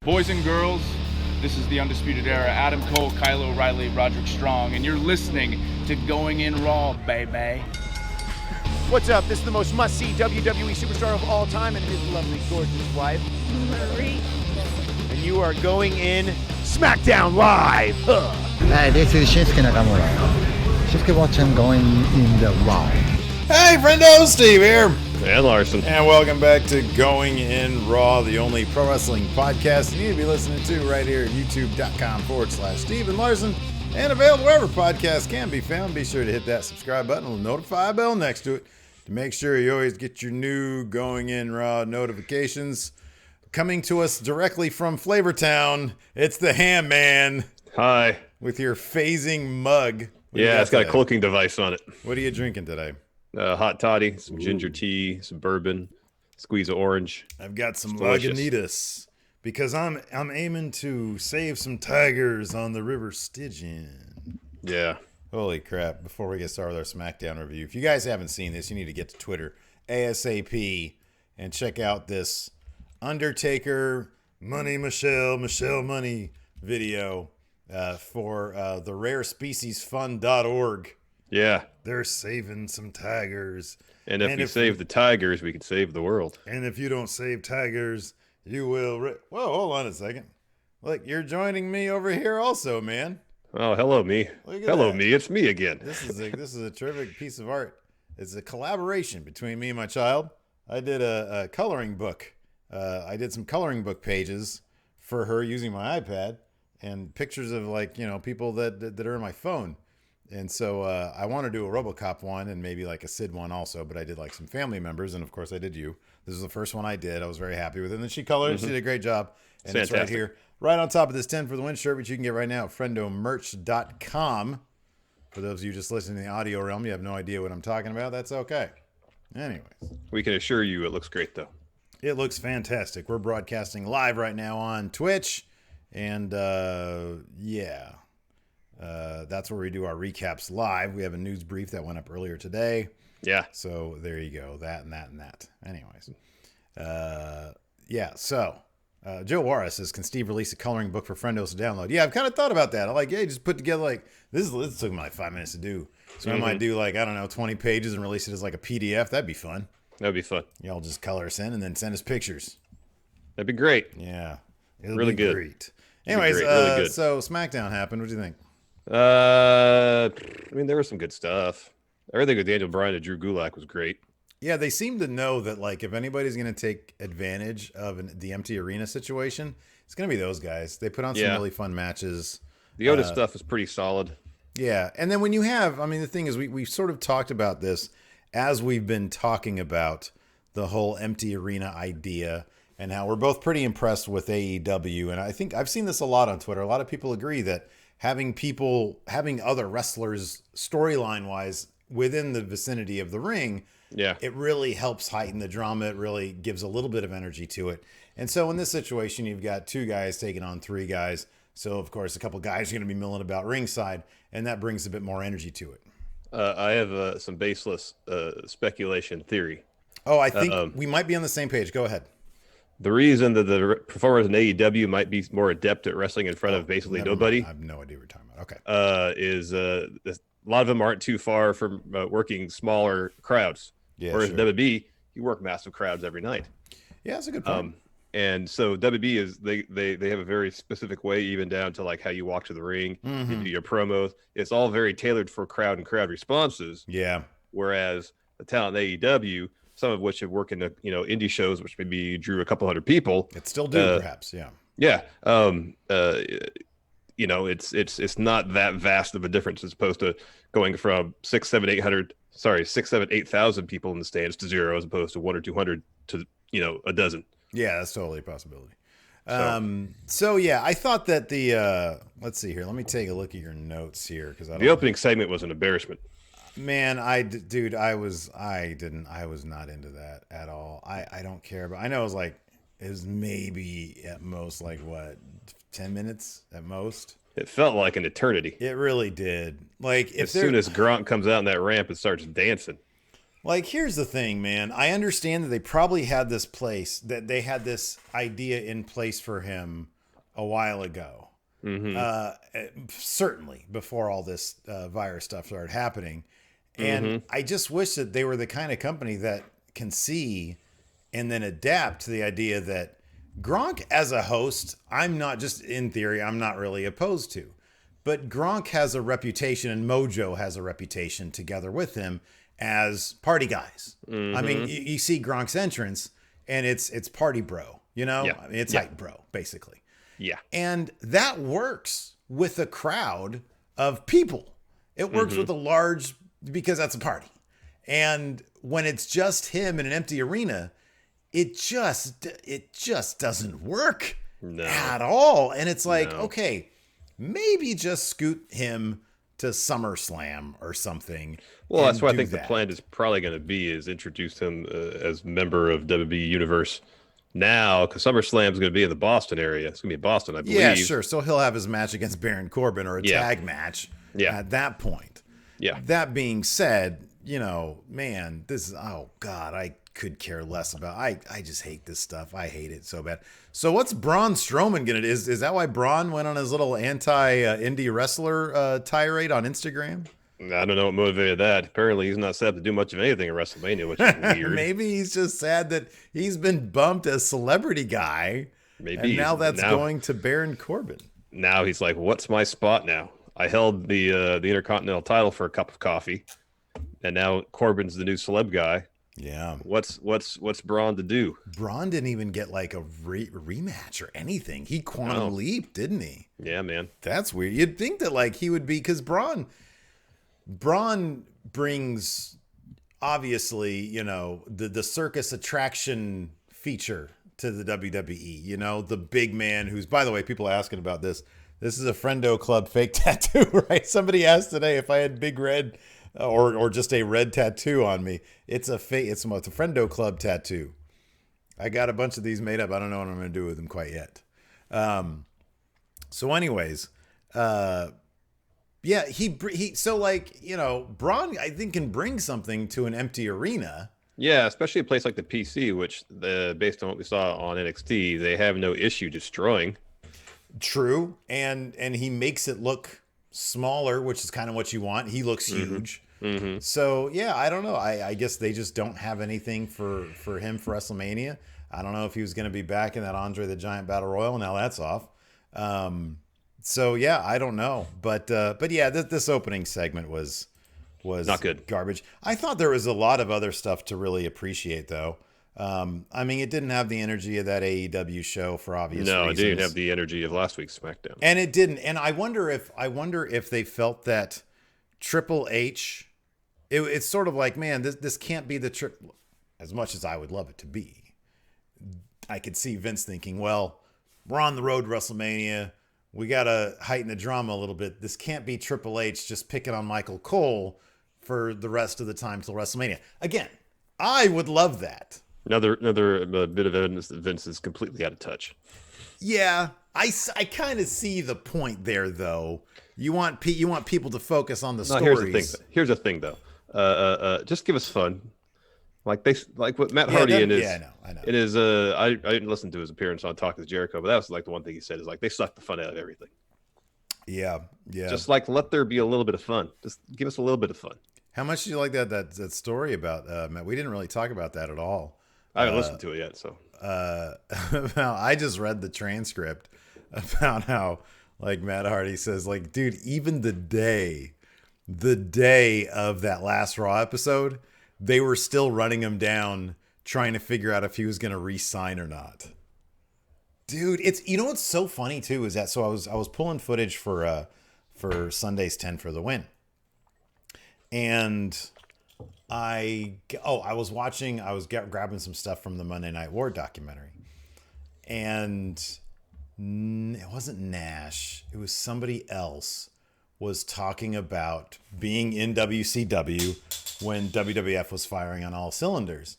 Boys and girls, this is the Undisputed Era. Adam Cole, Kyle O'Reilly, Roderick Strong, and you're listening to Going In Raw, baby. What's up? This is the most must-see WWE superstar of all time and his lovely, gorgeous wife, Marie. And you are going in Smackdown Live. Hey, this is Shinsuke Nakamura. Shinsuke watching Going In the Raw. Hey, friendo, Steve here. And Larson. And welcome back to Going In Raw, the only pro wrestling podcast you need to be listening to right here at youtube.com/Steve and Larson. And available wherever podcasts can be found. Be sure to hit that subscribe button and the notify bell next to it to make sure you always get your new Going In Raw notifications. Coming to us directly from Flavortown, it's the Ham Man. Hi. With your phasing mug. Yeah, it's got a cloaking device on it. What are you drinking today? Hot toddy, some ginger tea, some bourbon, squeeze of orange. I've got some Lagunitas because I'm aiming to save some tigers on the River Stygian. Yeah. Holy crap. Before we get started with our SmackDown review, if you guys haven't seen this, you need to get to Twitter ASAP and check out this Undertaker Michelle Money video for the RareSpeciesFund.org. Yeah. They're saving some tigers. And if we save the tigers, we can save the world. And if you don't save tigers, you will... Whoa, hold on a second. Look, you're joining me over here also, man. Oh, hello, me. Hello, me. It's me again. This is a terrific piece of art. It's a collaboration between me and my child. I did a coloring book. I did some coloring book pages for her using my iPad and pictures of, like, you know, people that are in my phone. And so I want to do a RoboCop one and maybe like a Sid one also, but I did like some family members, and of course I did you. This is the first one I did. I was very happy with it. And then she colored. She did a great job. And it's right here, right on top of this 10 for the win shirt, which you can get right now at friendomerch.com. For those of you just listening in the audio realm, you have no idea what I'm talking about. That's okay. Anyways. We can assure you it looks great, though. It looks fantastic. We're broadcasting live right now on Twitch. And yeah. That's where we do our recaps live. We have a news brief that went up earlier today. Yeah. So there you go. That and that and that. Anyways. Yeah. So Joe Warris says, can Steve release a coloring book for friendos to download? Yeah, I've kind of thought about that. I'm like, yeah, just put together like, this took me like 5 minutes to do. So I might do like, I don't know, 20 pages and release it as like a PDF. That'd be fun. That'd be fun. Y'all just color us in and then send us pictures. That'd be great. Yeah. It'll really be good. Great. Anyways, really good. So SmackDown happened. What do you think? I mean, there was some good stuff. Everything with Daniel Bryan and Drew Gulak was great. Yeah, they seem to know that, like, if anybody's going to take advantage of the empty arena situation, it's going to be those guys. They put on some really fun matches. The Otis stuff is pretty solid. Yeah, and then when you have, I mean, the thing is, we've sort of talked about this as we've been talking about the whole empty arena idea and how we're both pretty impressed with AEW. And I think I've seen this a lot on Twitter. A lot of people agree that having other wrestlers storyline-wise within the vicinity of the ring, it really helps heighten the drama. It really gives a little bit of energy to it. And so in this situation, you've got 2 guys taking on 3 guys. So, of course, a couple guys are going to be milling about ringside, and that brings a bit more energy to it. I have some baseless speculation theory. Oh, I think we might be on the same page. Go ahead. The reason that the performers in AEW might be more adept at wrestling in front of basically nobody. I have no idea what you're talking about. Okay. Is a lot of them aren't too far from working smaller crowds. Yeah, whereas sure. WB, you work massive crowds every night. Yeah, that's a good point. And so WB is they have a very specific way, even down to like how you walk to the ring, you do your promos. It's all very tailored for crowd and crowd responses. Yeah. Whereas the talent in AEW, some of which have worked in indie shows, which maybe drew a couple hundred people. It still do, perhaps. Yeah. Yeah. It's not that vast of a difference as opposed to going from 8,000 people in the stands to 0, as opposed to 1 or 200 to a dozen. Yeah, that's totally a possibility. So yeah, I thought that the let's see here. Let me take a look at your notes here because the opening segment was an embarrassment. Man, I was not into that at all. I don't care, but I know it was maybe at most like what, 10 minutes at most. It felt like an eternity. It really did. Like as soon as Gronk comes out on that ramp and starts dancing. Like, here's the thing, man. I understand that they probably had this idea in place for him a while ago. Certainly before all this virus stuff started happening. And I just wish that they were the kind of company that can see and then adapt to the idea that Gronk as a host, I'm not just in theory, I'm not really opposed to. But Gronk has a reputation and Mojo has a reputation together with him as party guys. I mean, you see Gronk's entrance and it's party bro, you know? Yeah. I mean, it's hype bro, basically. Yeah. And that works with a crowd of people. It works with a large, because that's a party. And when it's just him in an empty arena, it just doesn't work at all. And it's like, okay, maybe just scoot him to SummerSlam or something. Well, that's what I think the plan is probably going to be, is introduce him as member of WWE Universe now, because SummerSlam is going to be in the Boston area. It's going to be in Boston, I believe. Yeah, sure. So he'll have his match against Baron Corbin or a tag match at that point. Yeah. That being said, you know, man, this is, oh God, I could care less about. I just hate this stuff. I hate it so bad. So what's Braun Strowman gonna do? Is that why Braun went on his little anti-indie wrestler tirade on Instagram? I don't know what motivated that. Apparently, he's not set up to do much of anything at WrestleMania, which is weird. Maybe he's just sad that he's been bumped as celebrity guy. Maybe. And now that's going to Baron Corbin. Now he's like, what's my spot now? I held the Intercontinental title for a cup of coffee, and now Corbin's the new celeb guy. Yeah. What's Braun to do? Braun didn't even get like a rematch or anything. He quantum leaped, didn't he? Yeah, man. That's weird. You'd think that like he would be, because Braun brings, obviously, you know, the circus attraction feature to the WWE. You know, the big man who's, by the way, people are asking about this. This is a Friendo Club fake tattoo, right? Somebody asked today if I had big red or just a red tattoo on me. It's a fake. It's a Friendo Club tattoo. I got a bunch of these made up. I don't know what I'm going to do with them quite yet. So anyways, yeah, he so like, you know, Braun, I think, can bring something to an empty arena. Yeah, especially a place like the PC, which based on what we saw on NXT, they have no issue destroying. True, and he makes it look smaller, which is kind of what you want. He looks huge. So yeah, I don't know. I guess they just don't have anything for him for WrestleMania. I don't know if he was going to be back in that Andre the Giant Battle Royal. Now that's off. So yeah, I don't know, but yeah, this opening segment was not good, garbage. I thought there was a lot of other stuff to really appreciate, though. I mean, it didn't have the energy of that AEW show for obvious reasons. No, it didn't have the energy of last week's SmackDown, and it didn't. And I wonder if they felt that Triple H. It's sort of like, man, this can't be the trip. As much as I would love it to be, I could see Vince thinking, well, we're on the road to WrestleMania. We got to heighten the drama a little bit. This can't be Triple H just picking on Michael Cole for the rest of the time till WrestleMania. Again, I would love that. Another bit of evidence that Vince is completely out of touch. Yeah, I kind of see the point there, though. You want people to focus on the stories. Here's the thing, though. Just give us fun. Like what Matt Hardy I know. It is. I didn't listen to his appearance on Talk with Jericho, but that was like the one thing he said is like they suck the fun out of everything. Yeah. Just like let there be a little bit of fun. Just give us a little bit of fun. How much do you like that story about Matt? We didn't really talk about that at all. I haven't listened to it yet, so. Well, I just read the transcript about how like Matt Hardy says, like, dude, even the day of that last Raw episode, they were still running him down, trying to figure out if he was going to re-sign or not. Dude, it's, you know what's so funny too is that, so I was pulling footage for Sunday's 10 for the win, and I was grabbing some stuff from the Monday Night War documentary, and it wasn't Nash, it was somebody else was talking about being in WCW when WWF was firing on all cylinders.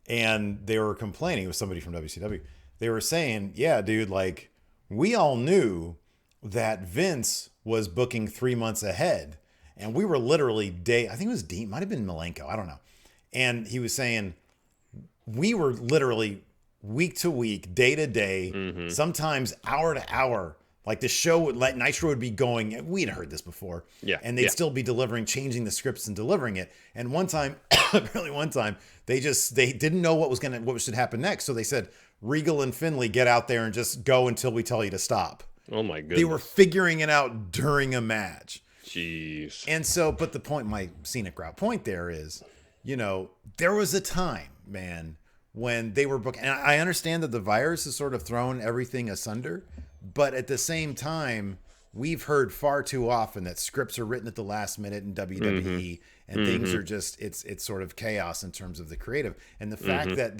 And they were complaining, it was somebody from WCW. They were saying, yeah, dude, like, we all knew that Vince was booking 3 months ahead. And we were literally I think it was Dean, might have been Malenko, I don't know. And he was saying, we were literally week to week, day to day, sometimes hour to hour. Like the show would Nitro would be going. We'd heard this before, and they'd still be delivering, changing the scripts and delivering it. And one time, apparently one time, they didn't know what should happen next. So they said, Regal and Finlay, get out there and just go until we tell you to stop. Oh my goodness! They were figuring it out during a match. Jeez. And so, but the point, my scenic route point there is, there was a time, man, when they were booking. And I understand that the virus has sort of thrown everything asunder. But at the same time, we've heard far too often that scripts are written at the last minute in WWE, and things are just it's sort of chaos in terms of the creative. And the fact that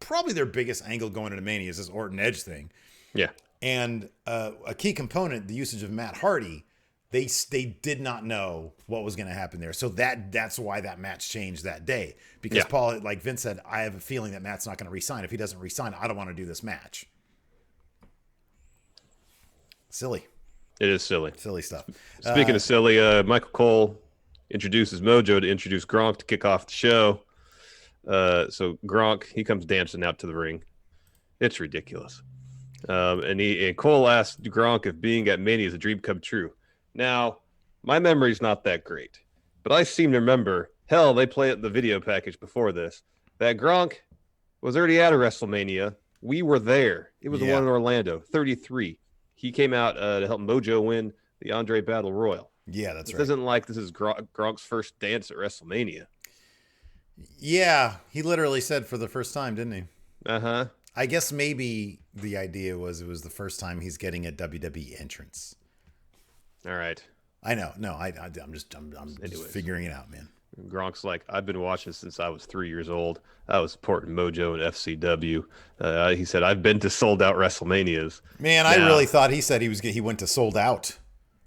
probably their biggest angle going into Mania is this Orton Edge thing. Yeah. And a key component, the usage of Matt Hardy, they did not know what was going to happen there. So that's why that match changed that day. Because Paul, like Vince said, I have a feeling that Matt's not going to re-sign. If he doesn't re-sign, I don't want to do this match. Silly. It is silly. Silly stuff. Speaking of silly, Michael Cole introduces Mojo to introduce Gronk to kick off the show. So Gronk, he comes dancing out to the ring. It's ridiculous. And Cole asked Gronk if being at Mania is a dream come true. Now, my memory's not that great, but I seem to remember, hell, they play it in the video package before this, that Gronk was already at a WrestleMania. We were there. It was the one in Orlando, 33. He came out to help Mojo win the Andre Battle Royal. Yeah, that's right. This isn't like this is Gronk's first dance at WrestleMania. Yeah, he literally said for the first time, didn't he? Uh-huh. I guess maybe the idea was it was the first time he's getting a WWE entrance. All right. I know. No, I'm just figuring it out, man. Gronk's like, I've been watching since I was 3 years old. I was supporting Mojo and FCW. He said, I've been to sold out WrestleManias. Man, I really thought he said he went to sold out.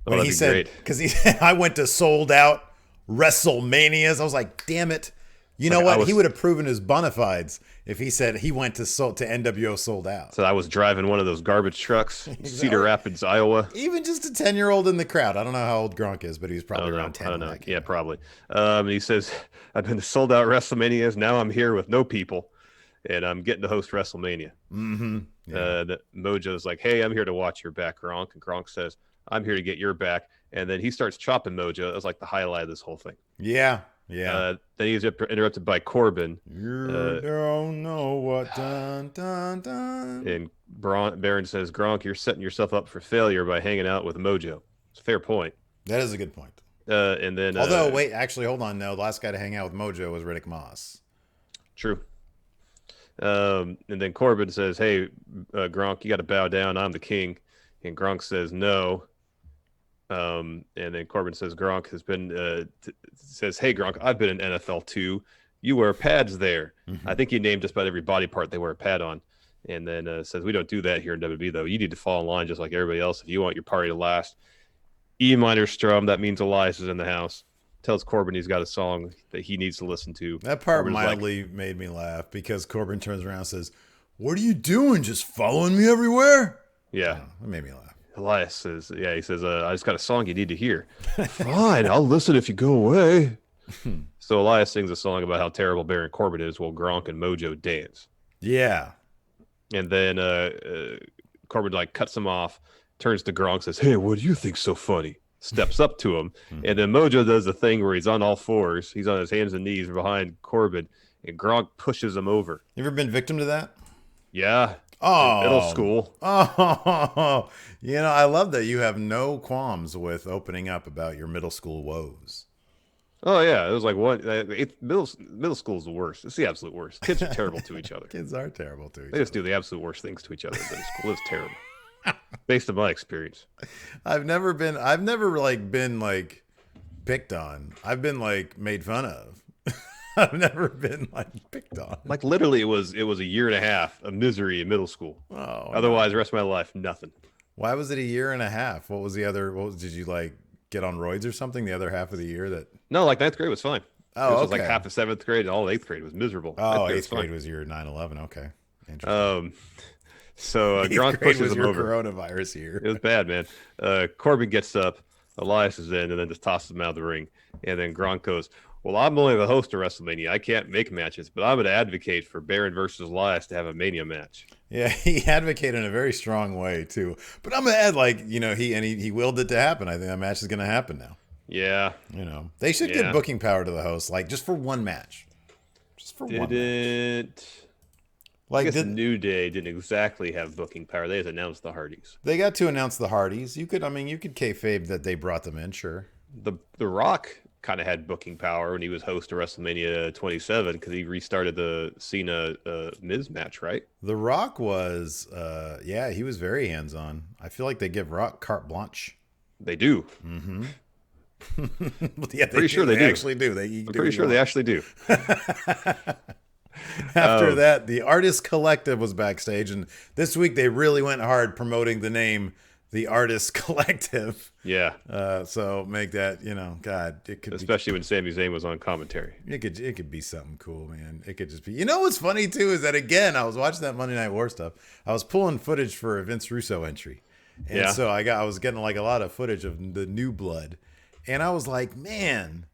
When he said, because he said, I went to sold out WrestleManias. I was like, damn it. You know what? He would have proven his bona fides if he said he went to NWO sold out. So I was driving one of those garbage trucks, Cedar Rapids, Iowa. Even just a 10-year-old in the crowd. I don't know how old Gronk is, but he was probably around 10. I don't know. Yeah, probably. He says, I've been to sold out WrestleManias. Now I'm here with no people, and I'm getting to host WrestleMania. Mm-hmm. Yeah. Mojo's like, hey, I'm here to watch your back, Gronk. And Gronk says, I'm here to get your back. And then he starts chopping Mojo. That was like the highlight of this whole thing. Yeah. Yeah. Then he's interrupted by Corbin. You don't know what dun dun dun. And Baron says, Gronk, you're setting yourself up for failure by hanging out with Mojo. It's a fair point. That is a good point. And then, although, wait, actually, hold on. No, the last guy to hang out with Mojo was Riddick Moss. True. And then Corbin says, hey, Gronk, you got to bow down. I'm the king. And Gronk says, no. And then Corbin says Gronk has been says, hey Gronk, I've been in NFL too. You wear pads there. I think he named just about every body part they wear a pad on. And then says, we don't do that here in WWE though. You need to fall in line just like everybody else if you want your party to last. E minor strum, that means Elias is in the house. Tells Corbin he's got a song that he needs to listen to. That part Corbin's mildly made me laugh because Corbin turns around and says, what are you doing? Just following me everywhere? Yeah. That made me laugh. Elias says, he says, I just got a song you need to hear. Fine, I'll listen if you go away. So Elias sings a song about how terrible Baron Corbin is while Gronk and Mojo dance. Yeah. And then Corbin cuts him off, turns to Gronk, says, hey, what do you think's so funny? Steps up to him. And then Mojo does the thing where he's on all fours. He's on his hands and knees behind Corbin, and Gronk pushes him over. You ever been victim to that? Yeah. Oh, middle school. Oh, I love that you have no qualms with opening up about your middle school woes. Oh yeah, it was like middle school is the worst. It's the absolute worst. Kids are terrible to each other. Kids are terrible to each other. They just do the absolute worst things to each other in middle school. It's terrible. Based on my experience. I've never been picked on. I've been made fun of. I've never been picked on. Literally, it was a year and a half of misery in middle school. Oh. Otherwise, the rest of my life, nothing. Why was it a year and a half? What was the other? Did you get on roids or something? The other half of the year that? No, ninth grade was fine. Oh, it was half of seventh grade and all eighth grade was miserable. Oh, eighth grade was your 9/11. Okay, interesting. So Gronk pushes him over. Coronavirus year. It was bad, man. Corbin gets up, Elias is in, and then just tosses him out of the ring. And then Gronk goes, Well, I'm only the host of WrestleMania. I can't make matches, but I'm going to advocate for Baron versus Elias to have a Mania match. Yeah, he advocated in a very strong way too. But I'm gonna add, like, he willed it to happen. I think that match is gonna happen now. Yeah, they should give booking power to the host, like just for one match, one match. Like, I guess the New Day didn't exactly have booking power. They had announced the Hardys. They got to announce the Hardys. You could kayfabe that they brought them in, sure. The Rock kind of had booking power when he was host of WrestleMania 27 because he restarted the Cena Miz match, right? The Rock was, he was very hands-on. I feel like they give Rock carte blanche. They do. Mm-hmm. Pretty sure they actually do. I'm pretty sure they actually do. After that, the Artist Collective was backstage, and this week they really went hard promoting the name, the Artist Collective. Yeah. So make that, God, it could, especially when Sami Zayn was on commentary. It could be something cool, man. It could just be. What's funny too is that, again, I was watching that Monday Night War stuff. I was pulling footage for a Vince Russo entry, and so I was getting like a lot of footage of the New Blood, and I was like, man.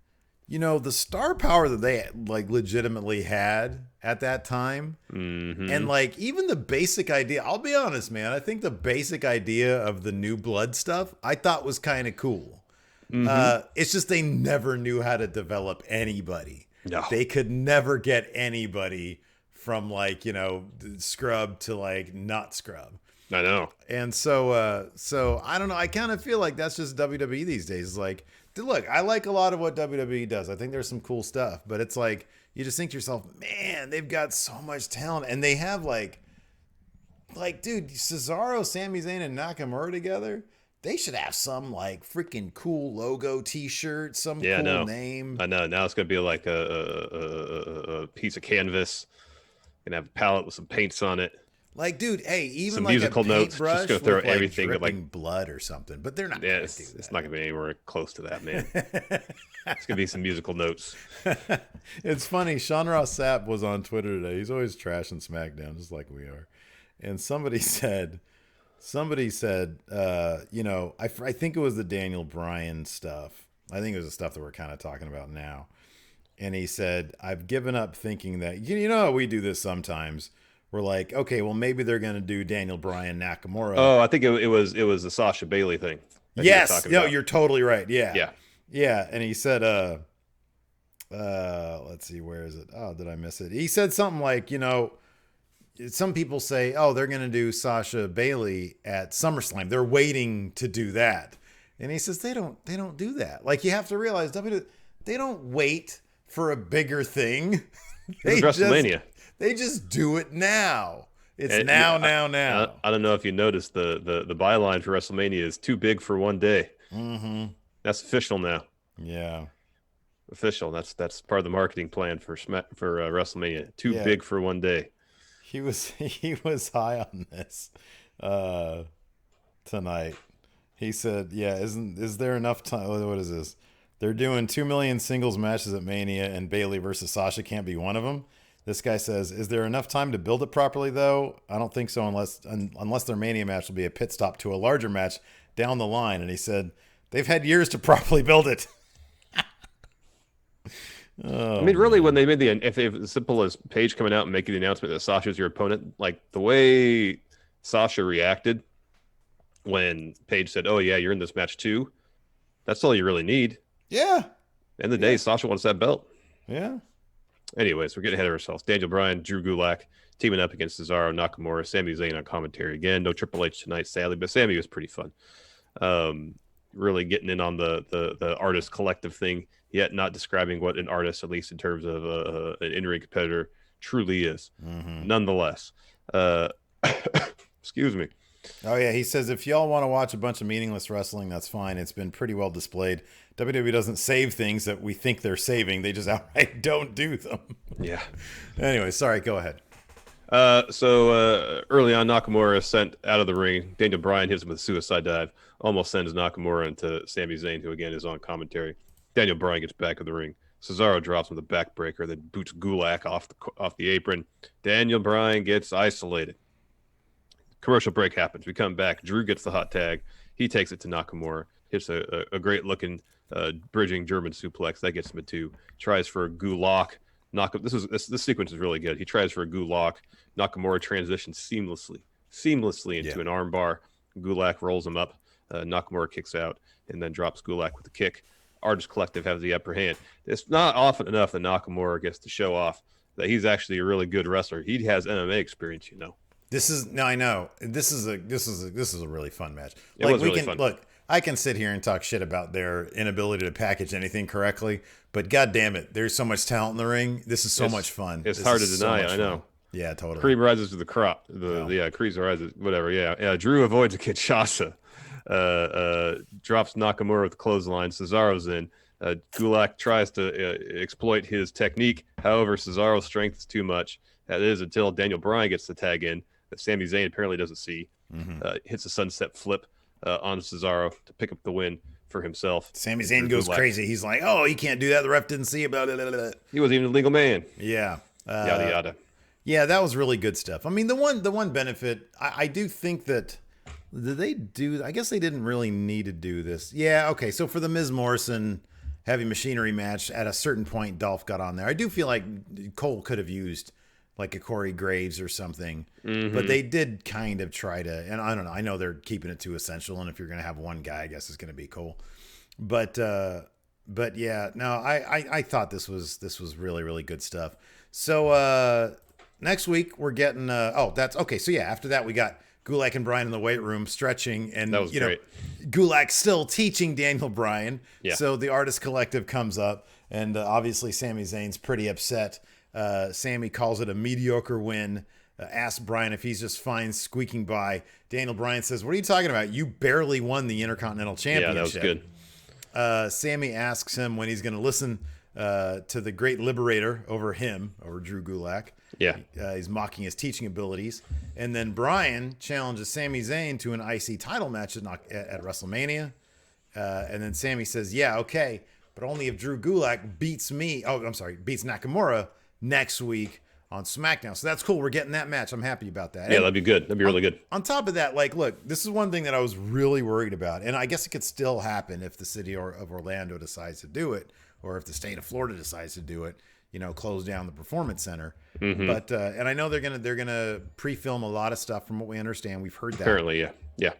The star power that they like legitimately had at that time, and like even the basic idea. I'll be honest, man. I think the basic idea of the New Blood stuff I thought was kind of cool. It's just they never knew how to develop anybody. No. They could never get anybody from like scrub to like not scrub. I know. And so I don't know. I kind of feel like that's just WWE these days. It's like, look, I like a lot of what WWE does. I think there's some cool stuff, but it's like, you just think to yourself, man, they've got so much talent, and they have like, dude, Cesaro, Sami Zayn, and Nakamura together. They should have some like freaking cool logo T-shirt, some cool name. I know. Now it's gonna be like a piece of canvas. Gonna have a palette with some paints on it. Like, dude, hey, even some like musical a notes. Just gonna throw everything like dripping blood or something. But they're not. Yeah, gonna do that. It's not gonna be anywhere close to that, man. It's gonna be some musical notes. It's funny. Sean Ross Sapp was on Twitter today. He's always trashing SmackDown, just like we are. And somebody said, I think it was the Daniel Bryan stuff. I think it was the stuff that we're kind of talking about now. And he said, I've given up thinking that, how we do this sometimes. We're like, okay, well, maybe they're going to do Daniel Bryan, Nakamura. Oh, I think it was the Sasha Bailey thing. Yes. No, you're totally right. Yeah. Yeah. Yeah. And he said, let's see, where is it? Oh, did I miss it? He said something like, some people say, oh, they're going to do Sasha Bailey at SummerSlam. They're waiting to do that. And he says, they don't do that. Like, you have to realize, they don't wait for a bigger thing. WrestleMania. They just do it now. It's now. I don't know if you noticed the byline for WrestleMania is too big for one day. Mm-hmm. That's official now. Yeah. Official. That's part of the marketing plan for WrestleMania. Too big for one day. He was high on this tonight. He said, "Yeah, is there enough time? What is this? They're doing 2 million singles matches at Mania, and Bailey versus Sasha can't be one of them." This guy says, "Is there enough time to build it properly, though? I don't think so, unless their Mania match will be a pit stop to a larger match down the line." And he said, "They've had years to properly build it." I mean, really, when they made if as simple as Paige coming out and making the announcement that Sasha's your opponent, like the way Sasha reacted when Paige said, "Oh yeah, you're in this match too," that's all you really need. Yeah. End of the day, Sasha wants that belt. Yeah. Anyways, we're getting ahead of ourselves. Daniel Bryan, Drew Gulak teaming up against Cesaro, Nakamura, Sami Zayn on commentary again. No Triple H tonight, sadly, but Sami was pretty fun. Really getting in on the artist collective thing, yet not describing what an artist, at least in terms of an in-ring competitor, truly is. Mm-hmm. Nonetheless, excuse me. Oh yeah, he says if y'all want to watch a bunch of meaningless wrestling, that's fine. It's been pretty well displayed. WWE doesn't save things that we think they're saving; they just outright don't do them. Yeah. Anyway, sorry. Go ahead. So early on, Nakamura sent out of the ring. Daniel Bryan hits him with a suicide dive. Almost sends Nakamura into Sami Zayn, who again is on commentary. Daniel Bryan gets back of the ring. Cesaro drops him with a backbreaker, then boots Gulak off the apron. Daniel Bryan gets isolated. Commercial break happens. We come back. Drew gets the hot tag. He takes it to Nakamura. Hits a great looking bridging German suplex. That gets him a 2. Tries for a gulak. This sequence is really good. He tries for a gulak. Nakamura transitions seamlessly into an armbar. Gulak rolls him up. Nakamura kicks out and then drops Gulak with a kick. Artist Collective has the upper hand. It's not often enough that Nakamura gets to show off that he's actually a really good wrestler. He has MMA experience, you know. I know. This is a really fun match. It was really fun. Look, I can sit here and talk shit about their inability to package anything correctly, but god damn it, there's so much talent in the ring. This is so much fun. It's hard to deny, I know. Yeah, totally. Cream rises to the crop. Cream rises, whatever. Yeah. Drew avoids a Kinshasa. Drops Nakamura with the clothesline. Cesaro's in. Gulak tries to exploit his technique. However, Cesaro's strength is too much. That is until Daniel Bryan gets the tag in that Sami Zayn apparently doesn't see. Hits a sunset flip on Cesaro to pick up the win for himself. Sami Zayn goes crazy. He's like, "Oh, he can't do that. The ref didn't see about it." He wasn't even a legal man. Yeah. Yada yada. Yeah, that was really good stuff. I mean, the one benefit, I do think that I guess they didn't really need to do this. Yeah, okay. So for the Miz Morrison Heavy Machinery match, at a certain point, Dolph got on there. I do feel like Cole could have used like a Corey Graves or something, but they did kind of try to. And I don't know. I know they're keeping it too essential, and if you're going to have one guy, I guess it's going to be Cole. But yeah, no, I thought this was really, really good stuff. So next week we're getting. That's okay. So yeah, after that we got Gulak and Bryan in the weight room stretching, and that was great. Gulak still teaching Daniel Bryan. Yeah. So the Artist Collective comes up, and obviously Sami Zayn's pretty upset. Sami calls it a mediocre win. Asks Bryan if he's just fine squeaking by. Daniel Bryan says, "What are you talking about? You barely won the Intercontinental Championship." Yeah, that was good. Sami asks him when he's going to listen to the Great Liberator over Drew Gulak. Yeah. He's mocking his teaching abilities. And then Bryan challenges Sami Zayn to an IC title match at WrestleMania. And then Sami says, "Yeah, okay, but only if Drew Gulak beats Nakamura next week on SmackDown." So that's cool. We're getting that match. I'm happy about that. Yeah, that'd be good. That'd be really good. On top of that, like, look, this is one thing that I was really worried about. And I guess it could still happen if the city of Orlando decides to do it, or if the state of Florida decides to do it, close down the Performance Center. But and I know they're gonna pre-film a lot of stuff from what we understand. We've heard that. Apparently, yeah.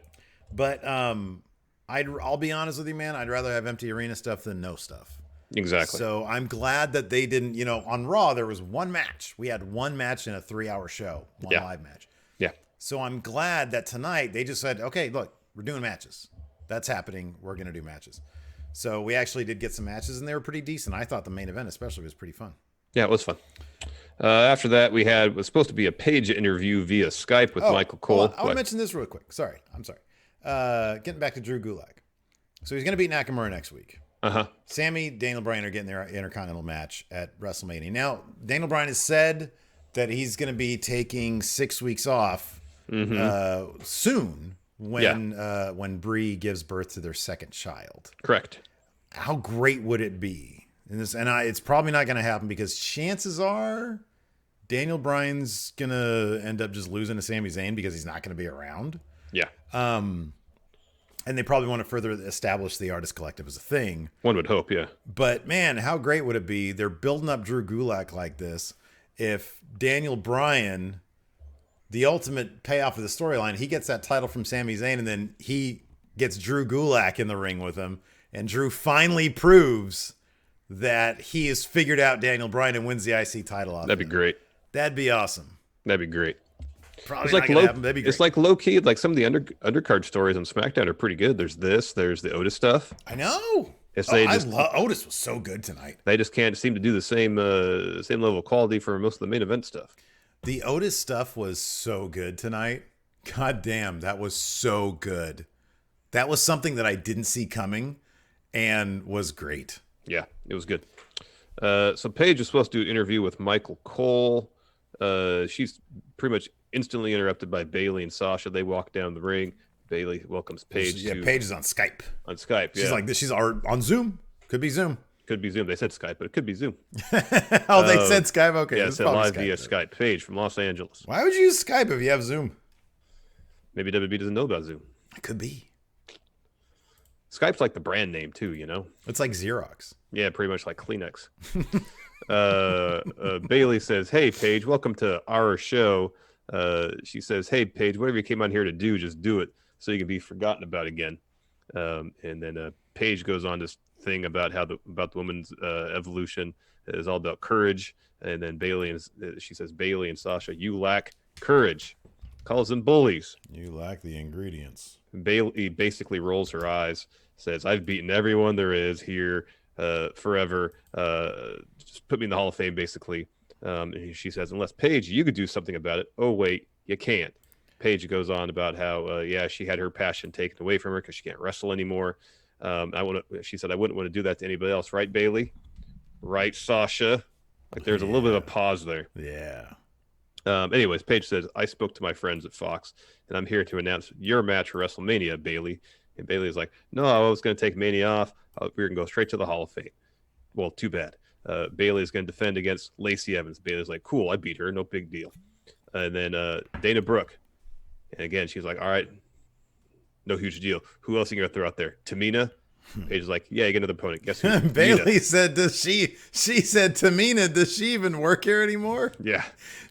But I'll be honest with you, man. I'd rather have empty arena stuff than no stuff. Exactly. So I'm glad that they didn't. On Raw there was one match. We had one match in a 3-hour show, one live match. Yeah. So I'm glad that tonight they just said, "Okay, look, we're doing matches. That's happening. We're gonna do matches." So we actually did get some matches, and they were pretty decent. I thought the main event especially was pretty fun. Yeah, it was fun. After that, was supposed to be a Page interview via Skype with Michael Cole. I want to mention this real quick. I'm sorry. Getting back to Drew Gulak. So he's going to beat Nakamura next week. Sami, Daniel Bryan are getting their Intercontinental match at WrestleMania. Now, Daniel Bryan has said that he's going to be taking 6 weeks off soon when Brie gives birth to their second child. Correct. How great would it be? It's probably not going to happen because chances are Daniel Bryan's going to end up just losing to Sami Zayn because he's not going to be around. Yeah. And they probably want to further establish the Artist Collective as a thing. One would hope, yeah. But man, how great would it be? They're building up Drew Gulak like this. If Daniel Bryan, the ultimate payoff of the storyline, he gets that title from Sami Zayn, and then he gets Drew Gulak in the ring with him, and Drew finally proves that he has figured out Daniel Bryan and wins the IC title off. That'd be great. That'd be awesome. That'd be great. Probably not gonna happen. That'd be great. It's like low key. Like some of the undercard stories on SmackDown are pretty good. There's the Otis stuff. I know. Otis was so good tonight. They just can't seem to do the same level of quality for most of the main event stuff. The Otis stuff was so good tonight. God damn, that was so good. That was something that I didn't see coming, and was great. Yeah, it was good. So Paige was supposed to do an interview with Michael Cole. She's pretty much instantly interrupted by Bayley and Sasha. They walk down the ring. Bayley welcomes Paige. Yeah, Paige is on Skype. On Skype, she's like this. She's on Zoom. Could be Zoom. Could be Zoom. They said Skype, but it could be Zoom. They said Skype. Okay, yeah, it said live via Skype. Paige from Los Angeles. Why would you use Skype if you have Zoom? Maybe WWE doesn't know about Zoom. It could be. Skype's like the brand name too, you know? It's like Xerox. Yeah, pretty much like Kleenex. Bailey says, "Hey, Paige, welcome to our show." She says, "Hey, Paige, whatever you came on here to do, just do it so you can be forgotten about again." And then Paige goes on this thing about how the woman's evolution is all about courage. And then she says, "Bailey and Sasha, you lack courage." Calls them bullies. You lack the ingredients. Bailey basically rolls her eyes, says, "I've beaten everyone there is here forever. Just put me in the Hall of Fame, basically." And she says, "Unless, Paige, you could do something about it." "Oh, wait, you can't." Paige goes on about how, she had her passion taken away from her because she can't wrestle anymore. She said, "I wouldn't want to do that to anybody else." Right, Bailey? Right, Sasha? Like there's a little bit of a pause there. Yeah. Anyways, Paige says, "I spoke to my friends at Fox, and I'm here to announce your match for WrestleMania, Bailey." And Bailey's like, "No, I was going to take Mania off. We're going to go straight to the Hall of Fame." Well, too bad. Bailey's going to defend against Lacey Evans. Bailey's like, "Cool, I beat her. No big deal." And then Dana Brooke. And again, she's like, "All right, no huge deal. Who else are you going to throw out there? Tamina?" Paige is like, "Yeah, you get another opponent. Guess who?" Bailey said, she said, "Tamina, does she even work here anymore?" Yeah.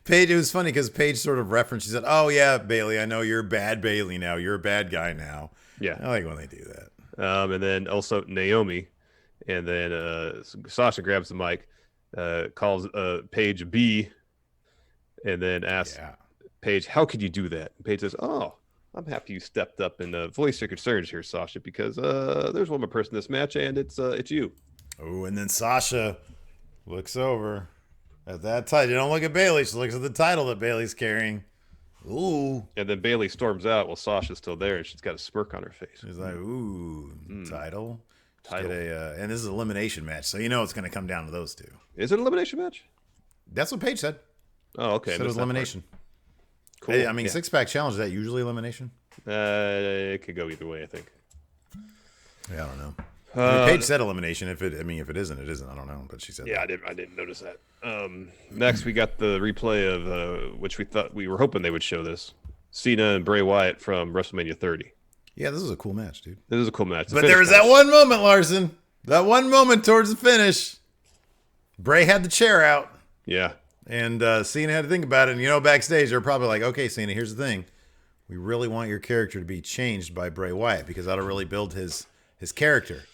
Paige, it was funny because Paige sort of referenced, she said, "Oh yeah, Bailey, I know you're bad Bailey now. You're a bad guy now." Yeah. I like when they do that. And then also Naomi. And then Sasha grabs the mic, calls Paige B, and then asks Paige, "How could you do that?" And Paige says, "Oh, I'm happy you stepped up and voiced your concerns here, Sasha, because there's one more person in this match, and it's you." Oh, and then Sasha looks over at that title. You don't look at Bailey. She looks at the title that Bailey's carrying. Ooh. And then Bailey storms out while Sasha's still there, and she's got a smirk on her face. She's like, "Ooh, title." And this is an elimination match, so you know it's going to come down to those two. Is it an elimination match? That's what Paige said. Oh, okay. Said it was elimination. Cool. Hey, I mean, six-pack challenge, is that usually elimination? It could go either way, I think. Yeah, I don't know. I mean, Paige said elimination. If it isn't, it isn't. I don't know, but she said. Yeah, that. I didn't notice that. Next, we got the replay of which we were hoping they would show this. Cena and Bray Wyatt from WrestleMania 30. Yeah, this is a cool match, dude. This is a cool match. But there was that one moment, Larson. That one moment towards the finish. Bray had the chair out. Yeah. And Cena had to think about it. And, backstage, they're probably like, "Okay, Cena, here's the thing. We really want your character to be changed by Bray Wyatt because that'll really build his character."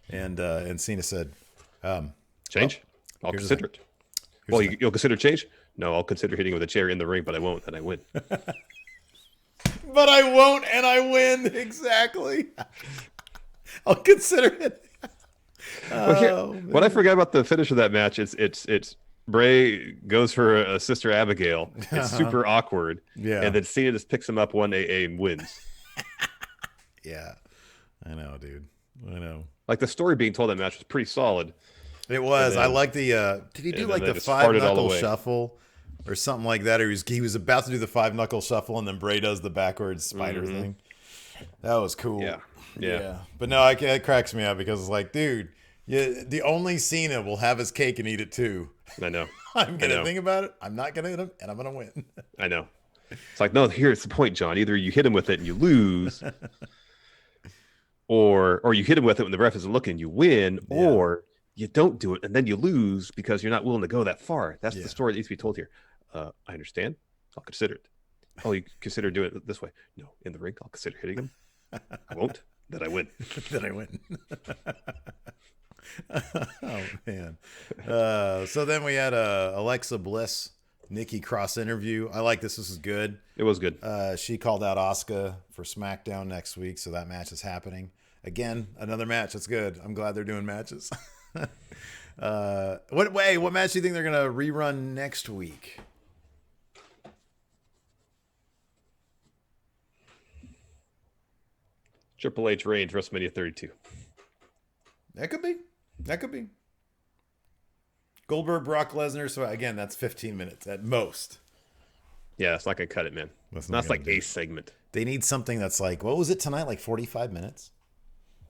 And Cena said, "Change? I'll consider it." "Well, you'll consider change?" "No, I'll consider hitting with a chair in the ring, but I won't, and I win." But I won't, and I win. Exactly. I'll consider it. What I forgot about the finish of that match, it's Bray goes for a Sister Abigail. It's super awkward. Yeah. And then Cena just picks him up 1AA and wins. Yeah. I know, dude. I know. Like the story being told in that match was pretty solid. It was. I like the did he do like the 5-knuckle shuffle or something like that? Or he was about to do the 5-knuckle shuffle and then Bray does the backwards spider thing. That was cool. Yeah. But no, it cracks me up because it's like, dude, the only Cena will have his cake and eat it too. I know. I'm gonna think about it. I'm not gonna hit him, and I'm gonna win. I know. It's like, no, here's the point, John. Either you hit him with it and you lose, or you hit him with it when the ref isn't looking, you win, or you don't do it and then you lose because you're not willing to go that far. That's the story that needs to be told here. I understand. I'll consider it. Oh, you consider doing it this way? No, in the ring, I'll consider hitting him. I won't. Then I win. Then I win. Oh man. So then we had Alexa Bliss, Nikki Cross interview. I like this. This is good. It was good. She called out Asuka for SmackDown next week, so that match is happening. Again, another match. That's good. I'm glad they're doing matches. What match do you think they're gonna rerun next week? Triple H Reigns, WrestleMania 32. That could be. Goldberg, Brock Lesnar. So again, that's 15 minutes at most. Yeah, it's not gonna cut it, man. That's like a segment. They need something that's like, what was it tonight? Like 45 minutes?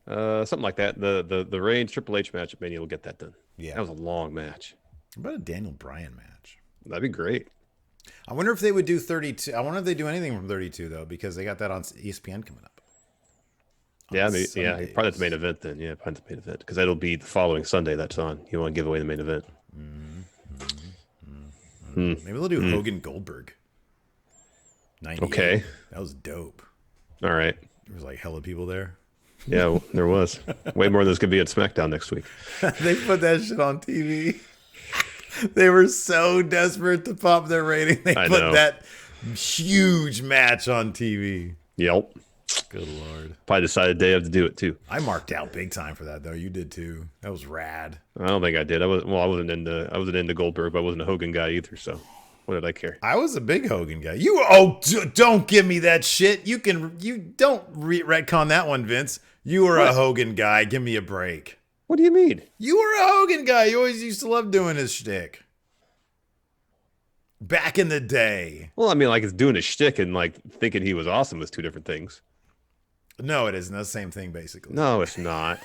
Something like that. The Reigns Triple H match at Mania will get that done. Yeah, that was a long match. What about a Daniel Bryan match? That'd be great. I wonder if they would do 32. I wonder if they do anything from 32 though, because they got that on ESPN coming up. Yeah, probably the main event then. Yeah, probably the main event because that'll be the following Sunday. That's on. You want to give away the main event? Maybe they'll do Hogan Goldberg. 98. Okay, that was dope. All right, there was like hella people there. Yeah, there was way more than this could be at SmackDown next week. They put that shit on TV. They were so desperate to pop their rating. They put that huge match on TV. Yep. Good Lord. Probably decided they have to do it too. I marked out big time for that though. You did too. That was rad. I don't think I did. I wasn't into Goldberg, but I wasn't a Hogan guy either. So what did I care? I was a big Hogan guy. Don't give me that shit. You don't retcon that one, Vince. You were a Hogan guy. Give me a break. What do you mean? You were a Hogan guy. You always used to love doing his shtick. Back in the day. Well, I mean, like, it's doing his shtick and, like, thinking he was awesome was two different things. No, it isn't. That's the same thing, basically. No, it's not.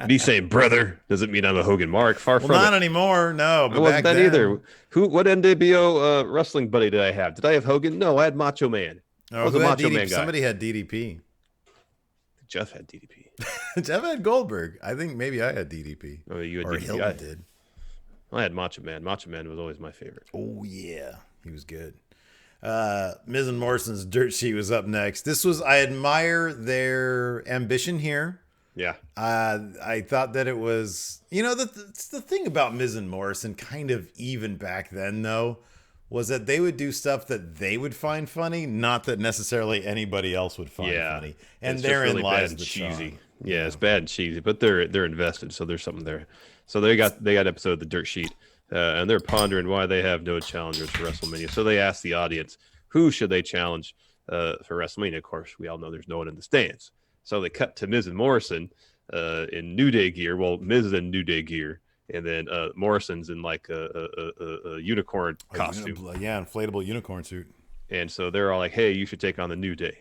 Me saying brother doesn't mean I'm a Hogan mark. Far from it. Not anymore. No, but I wasn't back that then. either. What NWO wrestling buddy did I have? Did I have Hogan? No, I had Macho Man. I was a Macho Man guy. Somebody had DDP. Jeff had DDP. Jeff had Goldberg. I think maybe I had DDP. Oh, you had or DDP. Hilton did. I had Macho Man. Macho Man was always my favorite. Oh, yeah. He was good. Miz and Morrison's Dirt Sheet was up next. I admire their ambition here. Yeah. I thought that it was, the thing about Miz and Morrison kind of even back then, though, was that they would do stuff that they would find funny, not that necessarily anybody else would find funny. And therein lies the cheesy. Yeah, it's bad and cheesy, but they're invested, so there's something there. So they got an episode of the Dirt Sheet, and they're pondering why they have no challengers for WrestleMania. So they asked the audience, who should they challenge for WrestleMania? Of course, we all know there's no one in the stands. So they cut to Miz and Morrison in New Day gear. Well, Miz is in New Day gear, and then Morrison's in like a unicorn costume. Inflatable unicorn suit. And so they're all like, hey, you should take on the New Day.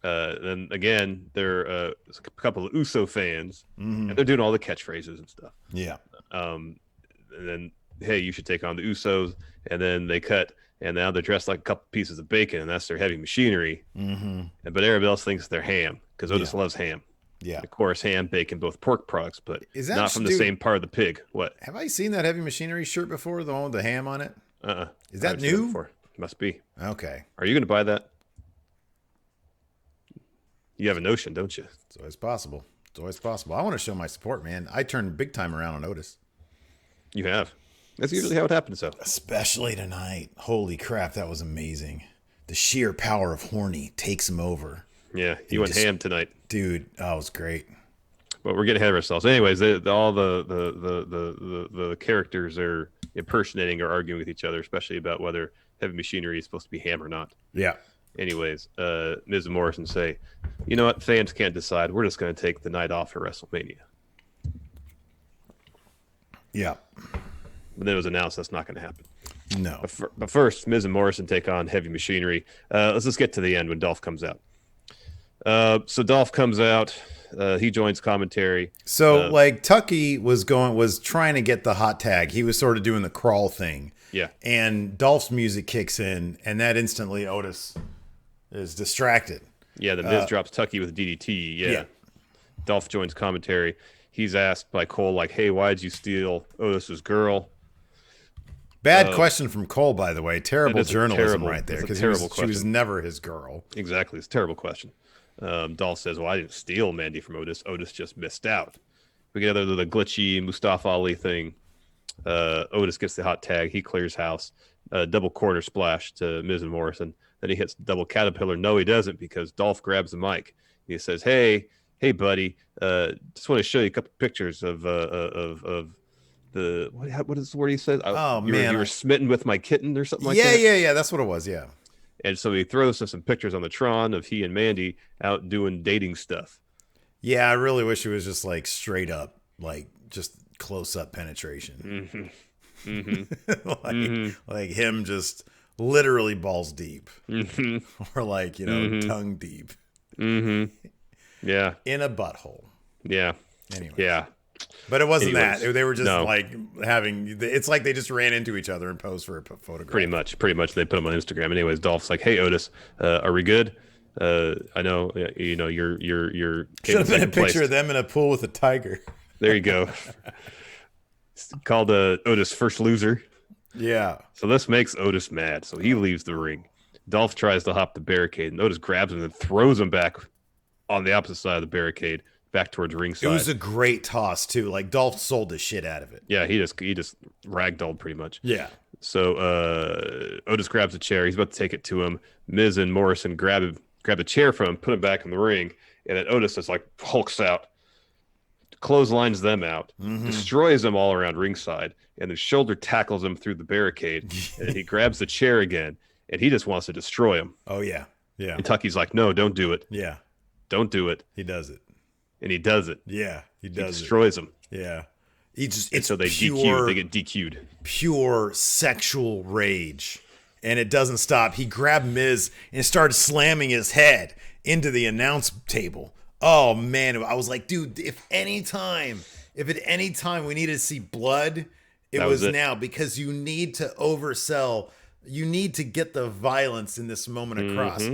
Then again, they're a couple of Uso fans, and they're doing all the catchphrases and stuff. Yeah. And then, hey, you should take on the Usos. And then they cut, and now they're dressed like a couple pieces of bacon, and that's their heavy machinery. But everybody else thinks they're ham because Otis loves ham. Yeah. And of course, ham, bacon, both pork products, but not from the same part of the pig. What? Have I seen that heavy machinery shirt before? The one with the ham on it? Is that new? Must be. Okay. Are you going to buy that? You have a notion, don't you? It's always possible. I want to show my support, man. I turned big time around on Otis. You have. That's usually how it happens, though. Especially tonight. Holy crap, that was amazing. The sheer power of Horny takes him over. Yeah, you went ham tonight. Dude, it was great. But we're getting ahead of ourselves. Anyways, all the characters are impersonating or arguing with each other, especially about whether heavy machinery is supposed to be ham or not. Yeah. Anyways, Miz and Morrison say, you know what, fans can't decide. We're just going to take the night off for WrestleMania. Yeah. But then it was announced that's not going to happen. No. But first, Miz and Morrison take on heavy machinery. Let's just get to the end when Dolph comes out. So Dolph comes out. He joins commentary. So Tucky was trying to get the hot tag. He was sort of doing the crawl thing. Yeah. And Dolph's music kicks in, and that instantly Otis is distracted. Yeah, the Miz drops Tucky with DDT. Yeah. Dolph joins commentary. He's asked by Cole, like, hey, why'd you steal Otis's girl? Bad question from Cole, by the way. Terrible journalism right there, because she was never his girl. Exactly. It's a terrible question. Dolph says, well, I didn't steal Mandy from Otis. Otis just missed out. We get the glitchy Mustafa Ali thing. Otis gets the hot tag. He clears house. Double quarter splash to Miz and Morrison. Then he hits double caterpillar. No, he doesn't, because Dolph grabs the mic. He says, hey, buddy, just want to show you a couple pictures of the what is the word he said? You were smitten with my kitten or something like that. Yeah. That's what it was. Yeah. And so he throws us some pictures on the Tron of he and Mandy out doing dating stuff. Yeah, I really wish it was just like straight up, like just close up penetration. Like him just literally balls deep, or like tongue deep. Yeah, in a butthole. Yeah. Anyway. Yeah. But it wasn't Anyways, that. They were just no. like having. It's like they just ran into each other and posed for a photograph. Pretty much. They put them on Instagram. Anyways, Dolph's like, "Hey Otis, are we good? I know, you're should have been a picture of them in a pool with a tiger." There you go. It's called Otis first loser. Yeah. So this makes Otis mad. So he leaves the ring. Dolph tries to hop the barricade, and Otis grabs him and throws him back on the opposite side of the barricade, back towards ringside. It was a great toss too. Like Dolph sold the shit out of it. Yeah, he just ragdolled pretty much. Yeah. So Otis grabs a chair. He's about to take it to him. Miz and Morrison grab the chair from him, put him back in the ring, and then Otis just like hulks out, clotheslines them out, destroys them all around ringside, and then shoulder tackles him through the barricade. And he grabs the chair again, and he just wants to destroy him. Oh yeah, yeah. And Tucky's like, "No, don't do it. Yeah, don't do it." He does it. And he does it. Yeah, he destroys him. Yeah, so they DQ. They get DQ'd. Pure sexual rage, and it doesn't stop. He grabbed Miz and started slamming his head into the announce table. Oh man, I was like, dude, if at any time we needed to see blood, it was now, because you need to oversell. You need to get the violence in this moment across.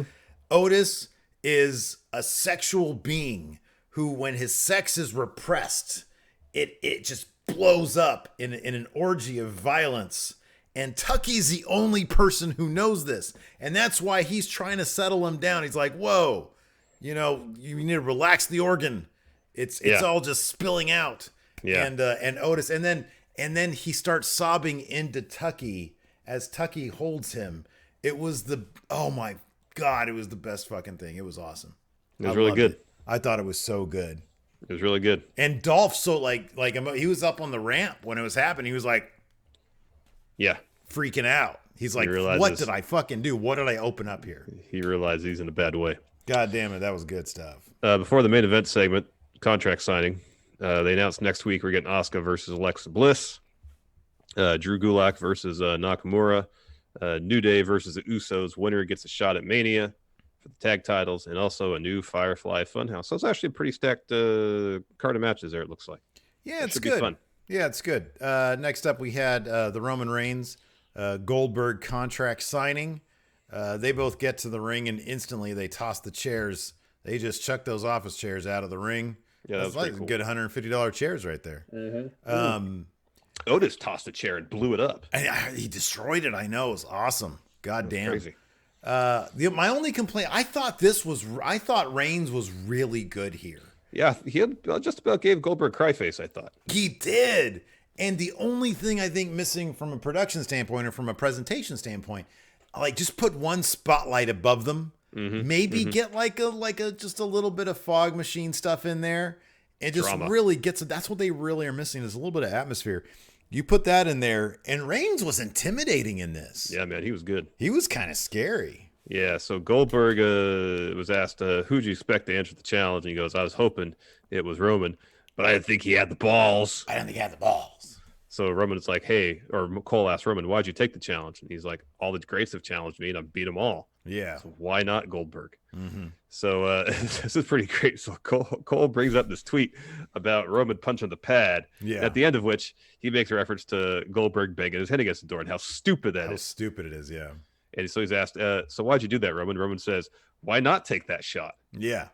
Otis is a sexual being who, when his sex is repressed, it just blows up in an orgy of violence. And Tucky's the only person who knows this. And that's why he's trying to settle him down. He's like, whoa, you need to relax the organ. It's all just spilling out. Yeah. And Otis, and then he starts sobbing into Tucky as Tucky holds him. It was oh my God, it was the best fucking thing. It was awesome. It was really good. I thought it was so good. It was really good. And Dolph, so like he was up on the ramp when it was happening. He was like, yeah, freaking out. He's like, what did I fucking do? What did I open up here? He realized he's in a bad way. God damn it. That was good stuff. Before the main event segment, contract signing, they announced next week we're getting Asuka versus Alexa Bliss, Drew Gulak versus Nakamura, New Day versus the Usos. Winner gets a shot at Mania for the tag titles, and also a new Firefly Funhouse. So it's actually a pretty stacked card of matches there, it looks like. Yeah, it's good. Fun. Yeah, it's good. Next up, we had the Roman Reigns Goldberg contract signing. They both get to the ring, and instantly they toss the chairs. They just chuck those office chairs out of the ring. Yeah, that's like cool. Good $150 chairs right there. Otis tossed a chair and blew it up. He destroyed it. I know. It was awesome. God damn. Crazy. My only complaint, I thought Reigns was really good here. Yeah, he just about gave Goldberg cry face, I thought. He did. And the only thing I think missing from a production standpoint or from a presentation standpoint, like just put one spotlight above them. Maybe get like a just a little bit of fog machine stuff in there. And just really gets it. That's what they really are missing, is a little bit of atmosphere. You put that in there, and Reigns was intimidating in this. Yeah, man, he was good. He was kind of scary. Yeah, so Goldberg was asked, who'd you expect to answer the challenge? And he goes, I was hoping it was Roman, but I didn't think he had the balls. So Roman's like, hey, or Cole asked Roman, why'd you take the challenge? And he's like, all the greats have challenged me, and I've beat them all. Yeah. So why not Goldberg? So this is pretty great. So Cole brings up this tweet about Roman punching the pad. Yeah. At the end of which he makes a reference to Goldberg banging his head against the door and how stupid that is. How stupid it is, yeah. And so he's asked, so why'd you do that, Roman? Roman says, why not take that shot? Yeah.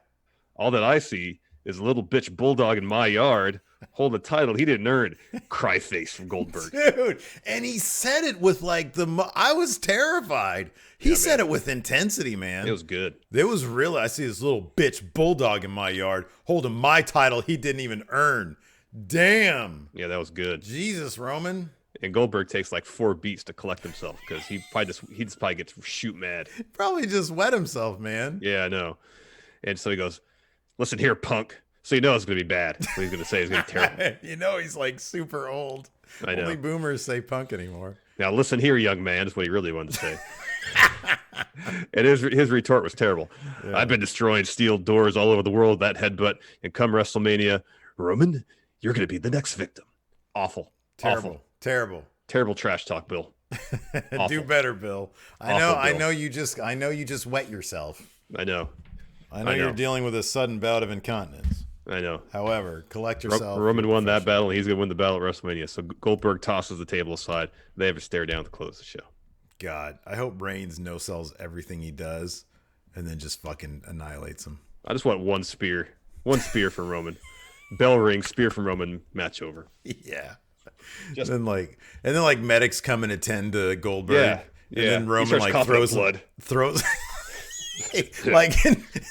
All that I see is a little bitch bulldog in my yard hold a title he didn't earn. Cry face from Goldberg. Dude, and he said it with like I was terrified. He said it with intensity, man. It was good. It was really, I see this little bitch bulldog in my yard holding my title he didn't even earn. Damn. Yeah, that was good. Jesus, Roman. And Goldberg takes like 4 beats to collect himself because he just probably gets shoot mad. Probably just wet himself, man. Yeah, I know. And so he goes, listen here, punk. So you know it's going to be bad. What he's going to say is going to be terrible. You know he's like super old. I know. Only boomers say punk anymore. Now listen here, young man, is what he really wanted to say. And his retort was terrible. Yeah. I've been destroying steel doors all over the world, that headbutt, and come WrestleMania, Roman, you're going to be the next victim. Awful. Terrible. Awful. Terrible Trash talk, Bill. Do better, Bill. I know you just wet yourself. I know you're dealing with a sudden bout of incontinence. I know. However, collect yourself. Roman won that battle, and he's going to win the battle at WrestleMania. So Goldberg tosses the table aside. They have to stare down to close the show. God, I hope Reigns no-sells everything he does and then just fucking annihilates him. I just want one spear. One spear from Roman. Bell ring, spear from Roman, match over. Yeah. And then medics come and attend to Goldberg. Yeah. And then Roman like throws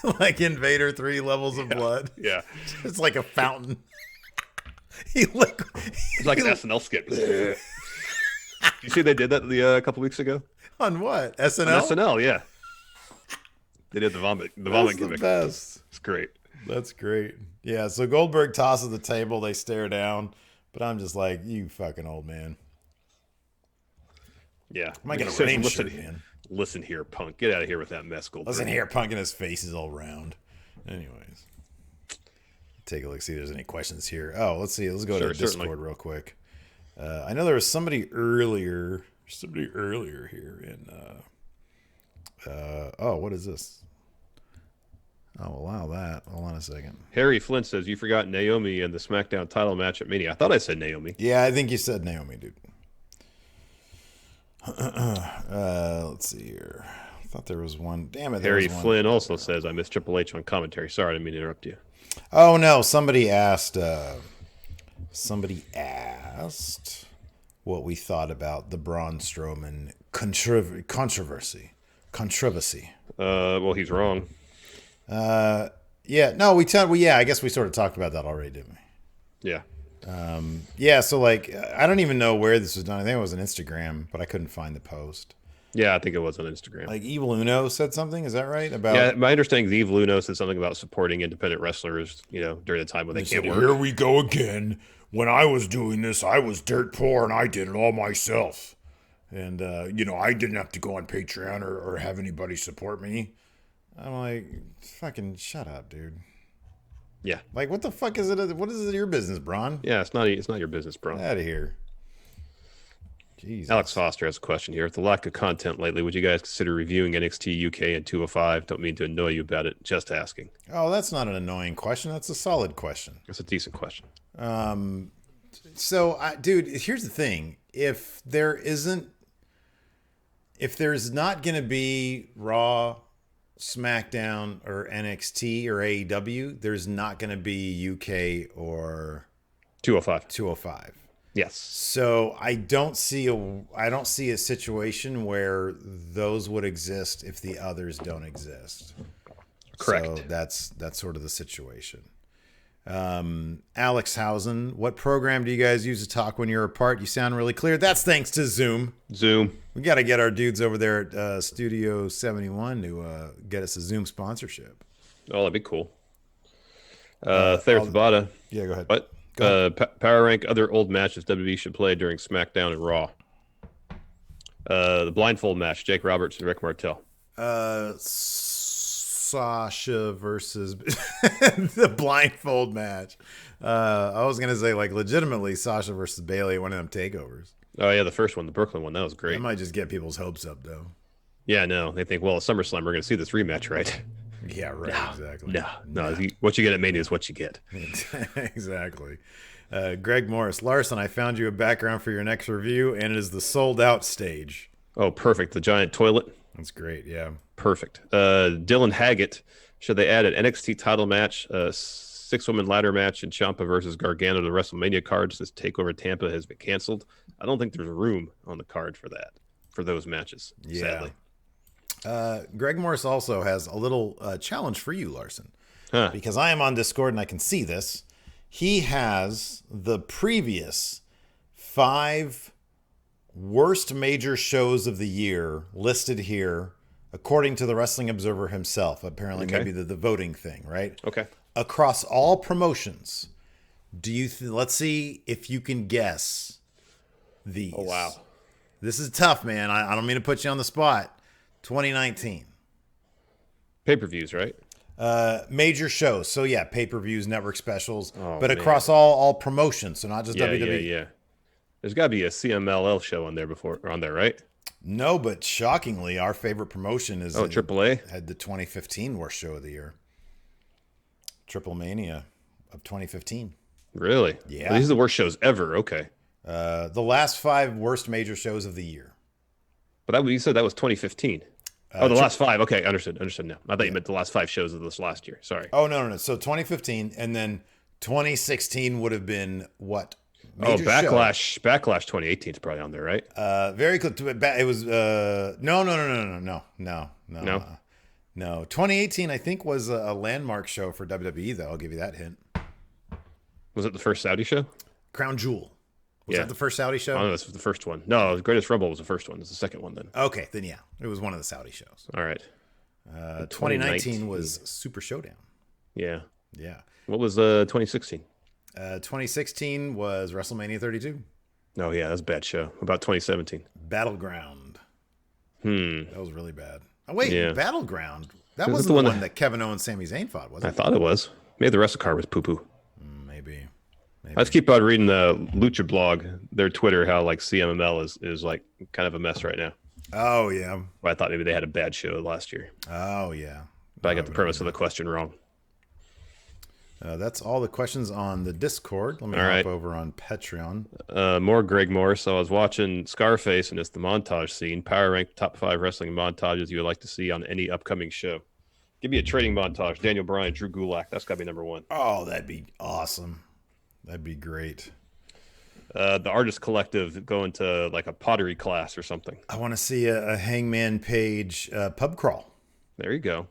like Invader 3 levels of blood. Yeah. It's like a fountain. It's like an SNL skit. You see they did that a couple weeks ago? On what? SNL? On SNL, yeah. They did the vomit gimmick. The best. It's great. That's great. Yeah, so Goldberg tosses the table, they stare down, but I'm just like, you fucking old man. Yeah. Am I gonna rain shirt, man? Listen here, punk. Get out of here with that mess, Goldberg. Listen here, punk, and his face is all round. Anyways. Take a look, see if there's any questions here. Oh, let's see. Let's go to Discord real quick. I know there was somebody earlier here in what is this? Oh, allow that. Hold on a second. Harry Flint says you forgot Naomi in the SmackDown title match at Mania. I thought I said Naomi. Yeah, I think you said Naomi, dude. Let's see here. I thought there was one. Damn it. Harry Flynn also says I missed Triple H on commentary. Sorry, I didn't mean to interrupt you. Oh no, somebody asked what we thought about the Braun Strowman controversy. Well, he's wrong. I guess we sort of talked about that already, didn't we? Yeah. So like I don't even know where this was done. I think it was on Instagram, but I couldn't find the post. Yeah, I think it was on Instagram. Like Evil Uno said something, is that right? About yeah, my understanding is Evil Uno said something about supporting independent wrestlers, during the time when they can't work. Here we go again. When I was doing this, I was dirt poor and I did it all myself. And I didn't have to go on Patreon or have anybody support me. I'm like, fucking shut up, dude. Yeah. Like, what the fuck is it? What is it your business, Braun? Yeah, it's not your business, Braun. Get out of here. Jesus. Alex Foster has a question here. With the lack of content lately, would you guys consider reviewing NXT UK and 205? Don't mean to annoy you about it. Just asking. Oh, that's not an annoying question. That's a solid question. That's a decent question. Dude, here's the thing. If there's not going to be Raw, SmackDown, or NXT or AEW, there's not going to be UK or 205. Yes. So I don't see a situation where those would exist if the others don't exist. Correct. So that's sort of the situation. Alex Hausen, what program do you guys use to talk when you're apart? You sound really clear. That's thanks to Zoom. We got to get our dudes over there at Studio 71 to get us a Zoom sponsorship. Oh, that'd be cool. Thayer Tabata. Yeah, go ahead. What? Power rank other old matches WWE should play during SmackDown and Raw. The blindfold match, Jake Roberts and Rick Martel. Sasha versus the blindfold match. I was gonna say like legitimately Sasha versus Bayley, one of them takeovers. Oh yeah, the first one, the Brooklyn one, that was great. That might just get people's hopes up though. Yeah, no, they think, well, at SummerSlam we're gonna see this rematch, right? Yeah, right. Exactly. No. What you get at Mania is what you get. Exactly. Greg Morris, Larson, I found you a background for your next review, and it is the sold out stage. Oh, perfect. The giant toilet. That's great. Yeah. Perfect. Dylan Haggett, should they add an NXT title match, a 6-woman ladder match, and Ciampa versus Gargano to WrestleMania card since TakeOver Tampa has been canceled? I don't think there's room on the card for those matches, sadly. Greg Morris also has a little challenge for you, Larson, because I am on Discord and I can see this. He has the previous 5 worst major shows of the year listed here, according to the Wrestling Observer himself. Apparently, maybe the voting thing, right? Okay. Across all promotions, let's see if you can guess these. Oh wow, this is tough, man. I don't mean to put you on the spot. 2019 pay-per-views, right? Major shows. So yeah, pay-per-views, network specials, but across all promotions, so not just WWE. Yeah. There's got to be a CMLL show on there right? No, but shockingly, our favorite promotion is AAA had the 2015 worst show of the year. Triple Mania. of 2015. Really? Yeah. Well, these are the worst shows ever. Okay. The last 5 worst major shows of the year. But you said that was 2015. The last 5. Okay, understood now. I thought you meant the last 5 shows of this last year. Sorry. Oh, no. So 2015, and then 2016 would have been what? Major Backlash. show? Backlash 2018 is probably on there, right? Very close to it. It was no. 2018, I think, was a landmark show for WWE, though. I'll give you that hint. Was it the first Saudi show? Crown Jewel. Was that the first Saudi show? Oh, this was the first one. No, the Greatest Rumble was the first one. It's the second one then. Okay, then yeah. It was one of the Saudi shows. All right. 2019 was Super Showdown. Yeah. Yeah. What was 2016? 2016 was WrestleMania 32. Oh, yeah, that's a bad show. About 2017? Battleground. That was really bad. Oh, wait, yeah. Battleground. That wasn't the one that Kevin Owens and Sami Zayn fought, was it? I thought it was. Maybe the rest of the card was poo-poo. Maybe. I just keep on reading the Lucha blog, their Twitter, how like CMML is like kind of a mess right now. Oh, yeah. Well, I thought maybe they had a bad show last year. Oh, yeah. But I got the premise of the question wrong. That's all the questions on the Discord. Let me hop over on Patreon. More Greg Morris. So I was watching Scarface, and it's the montage scene. Power rank top 5 wrestling montages you would like to see on any upcoming show. Give me a trading montage. Daniel Bryan, Drew Gulak. That's got to be number 1. Oh, that'd be awesome. That'd be great. The Artist Collective going to like a pottery class or something. I want to see a Hangman Page pub crawl. There you go.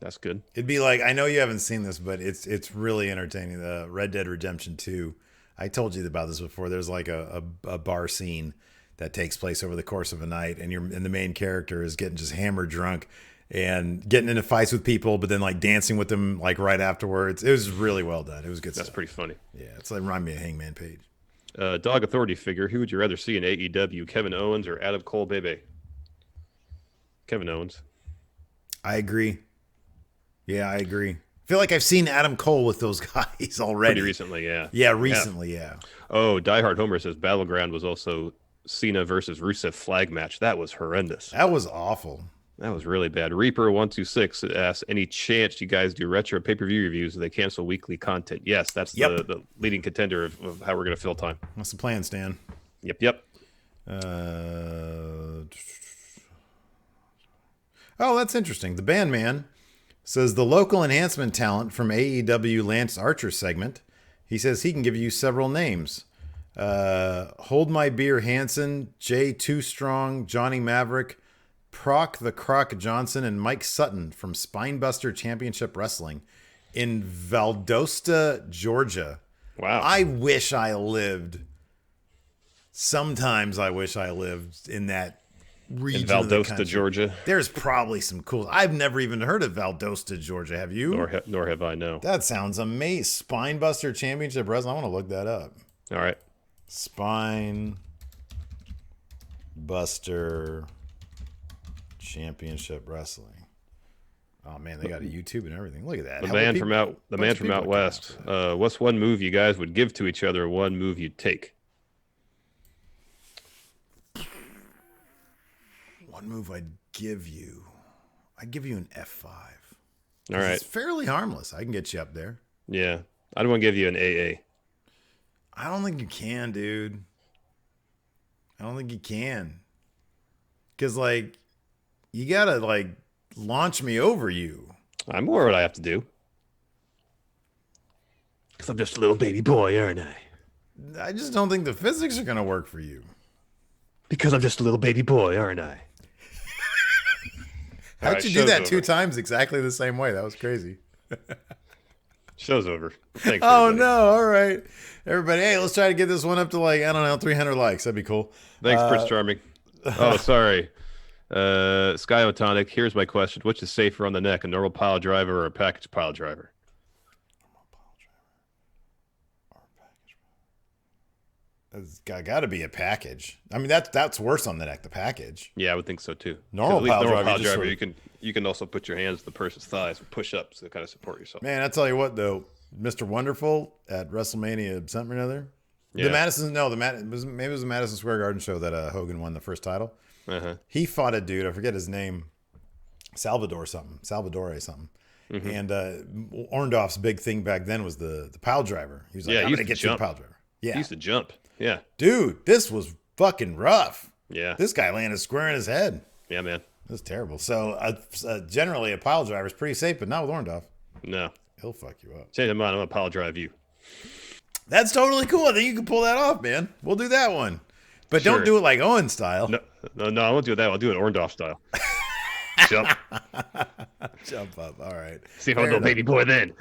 That's good. It'd be like, I know you haven't seen this, but it's really entertaining. The Red Dead Redemption 2. I told you about this before. There's like a bar scene that takes place over the course of a night, and the main character is getting just hammered drunk and getting into fights with people, but then like dancing with them like right afterwards. It was really well done. It was good stuff. That's pretty funny. Yeah, it's like remind me of Hangman Page. Dog Authority figure. Who would you rather see in AEW, Kevin Owens or Adam Cole, baby? Kevin Owens. I agree. Yeah, I agree. I feel like I've seen Adam Cole with those guys already. Pretty recently, yeah. Yeah, recently, yeah. Oh, Diehard Homer says Battleground was also Cena versus Rusev flag match. That was horrendous. That was awful. That was really bad. Reaper126 asks, any chance you guys do retro pay-per-view reviews and they cancel weekly content? Yes, that's the leading contender of how we're going to fill time. What's the plan, Stan? Yep. Oh, that's interesting. The Bandman says the local enhancement talent from AEW Lance Archer segment. He says he can give you several names. Hold My Beer Hansen, Jay Too Strong, Johnny Maverick, Proc the Croc Johnson, and Mike Sutton from Spinebuster Championship Wrestling in Valdosta, Georgia. Wow. I wish I lived. Sometimes I wish I lived in that region. In Valdosta, Georgia. There's probably some cool. I've never even heard of Valdosta, Georgia. Have you? Nor have I, no. That sounds amazing. Spinebuster Championship Wrestling. I want to look that up. All right. Spinebuster Championship Wrestling. Oh man, they got a YouTube and everything. Look at that. The man from out west. What's one move you guys would give to each other? One move you'd take? One move I'd give you. I'd give you an F5. All right. It's fairly harmless. I can get you up there. Yeah. I don't want to give you an AA. I don't think you can, dude. I don't think you can. Because, like, you got to, like, launch me over you. I'm aware what I have to do. Because I'm just a little baby boy, aren't I? I just don't think the physics are going to work for you. Because I'm just a little baby boy, aren't I? How'd you do that 2 times exactly the same way? That was crazy. Show's over. Thanks. Oh, everybody. no. All right. Everybody, hey, let's try to get this one up to, like, I don't know, 300 likes. That'd be cool. Thanks, Prince Charming. Oh, sorry. Skyotonic, here's my question. Which is safer on the neck, a normal pile driver or a package pile driver? It's got to be a package. I mean, that's worse on the neck, the package. Yeah, I would think so too. Normal pile driver, sort of... you can also put your hands to the person's thighs and push up to kind of support yourself. Man, I tell you what though, Mr. Wonderful at WrestleMania something or another. Yeah. Maybe it was the Madison Square Garden show that Hogan won the first title. Uh-huh. He fought a dude, I forget his name, Salvador something. And Orndorff's big thing back then was the pile driver. He was like, I'm going to get you the pile driver. Yeah. He used to jump. Yeah. Dude, this was fucking rough. Yeah. This guy landed square in his head. Yeah, man. It was terrible. So generally a pile driver is pretty safe, but not with Orndorff. No. He'll fuck you up. Change your mind. I'm going to pile drive you. That's totally cool. I think you can pull that off, man. We'll do that one. But Sure. don't do it like Owen style. No, I won't do that. I'll do it Orndorff style. Jump. Jump up. All right. See if I'm a little baby boy then.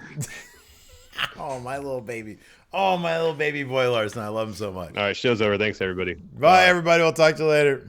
Oh, my little baby. Oh, my little baby boy Larson. I love him so much. All right, show's over. Thanks, everybody. Bye, everybody. We'll talk to you later.